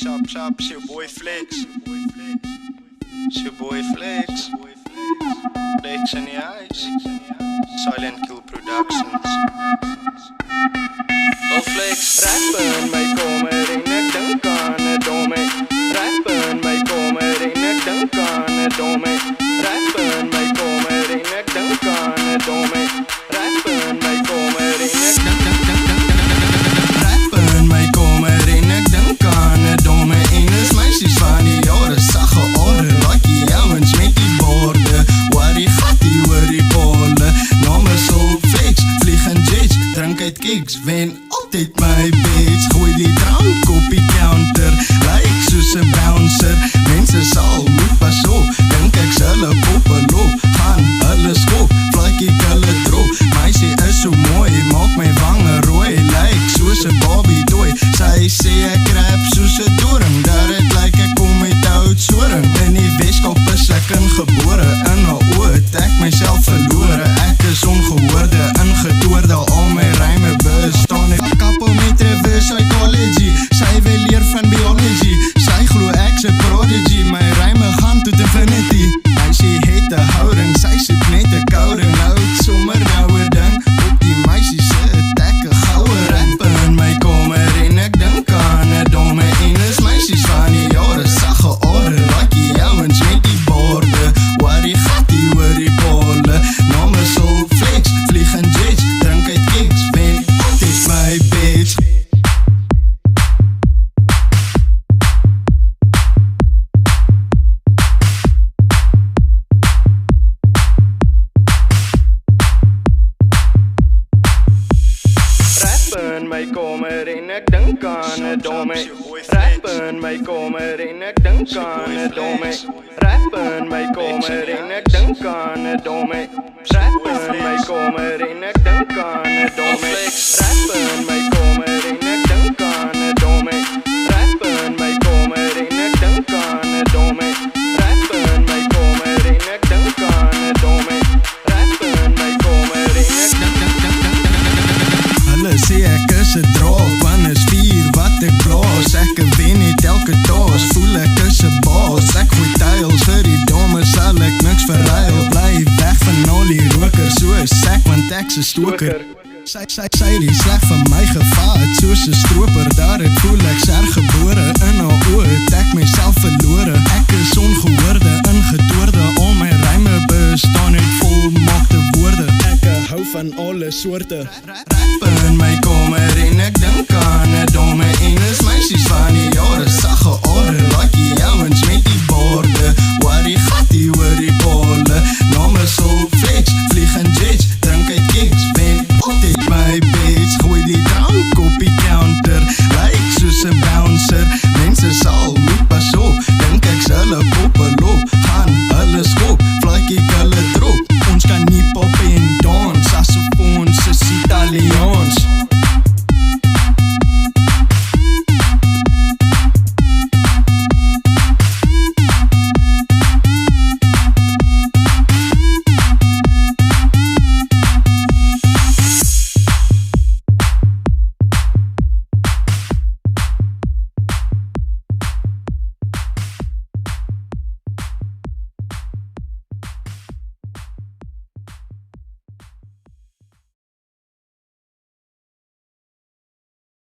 Chop, it's your boy Flex. It's your boy Flex. Flex in the eyes. Silent Kill Productions. Oh Flex. Rappen my kommer in, ek dink aan 'n domme. Rappen my kommer in, ek dink aan 'n domme. Rappen my kommer in, ek dink aan 'n domme. Rappen my kommer in, ek Rappen my kommer in, ek dink aan 'n domme. En is meisies van die jare, sagge ore, like die ouens met die borde. Waar die gattie oor die bolle, namens op Flex, vlieg en jets, drink uit kicks, wen altyd my bitch. Gooi die drank op die counter, like soos 'n bouncer. Mense sal moet pas op, dink ek hulle poppe loop, gaan hulle skop, vlakkie hulle drop. Meisie is so mooi, maak my wange rooi, like soos 'n Barbie toy. Sy sê ek rap soos 'n doring, dat het like ek kom met Oudtshoorn. In die Weskaap is ek ingebore, in haar oë het ek myself verlore. Ek is ongehoorde, ingetoorde, al my ryme bestaan het kappel met reverse psychology. Sy wil leer van biology, sy glo ek's 'n prodigy. My ryme gaan tot infinity. Meisie het 'n houding, sy soek net 'n coding. Nou het sommer nou 'n ding, op die meisie se ek 'n goue rapper in my kommer. En ek dink aan 'n domme, en is meisies van die jare, sagge ore, like die ouens met die borde. Waar die gattie oor die bolle, namens op Flex, vlieg en jets, drink uit kicks, wen altyd my bitch. Rappen my kommer in, ek dink aan 'n domme. Rappen my kommer in, ek dink aan 'n domme. Rappen my kommer in, ek dink aan 'n domme. Rappen my kommer in, ek dink aan 'n domme. Rappen my kommer in, ek dink aan 'n domme. Rappen my kommer in, ek dink aan 'n domme. Rappen my kommer in, ek dink aan 'n domme. Rappen my kommer in, ek Hulle sê ek is 'n draak, want is vuur wat ek blaas. Ek wen net elke taas, voel ek is 'n baas. Ek gooi tiles vir die domme, sal ek niks verruil. Bly weg van al die rokers, soos ek, want ek's 'n stoker. Sy die sleg van my gevaat, soos 'n stroper. Daar het voel ek sergebore, in haar oë het ek myself verlore. Ek is ongehoorde, ingetoorde, al my ryme bestaan uit volmaakte woorde. Ek hou van alle soorte.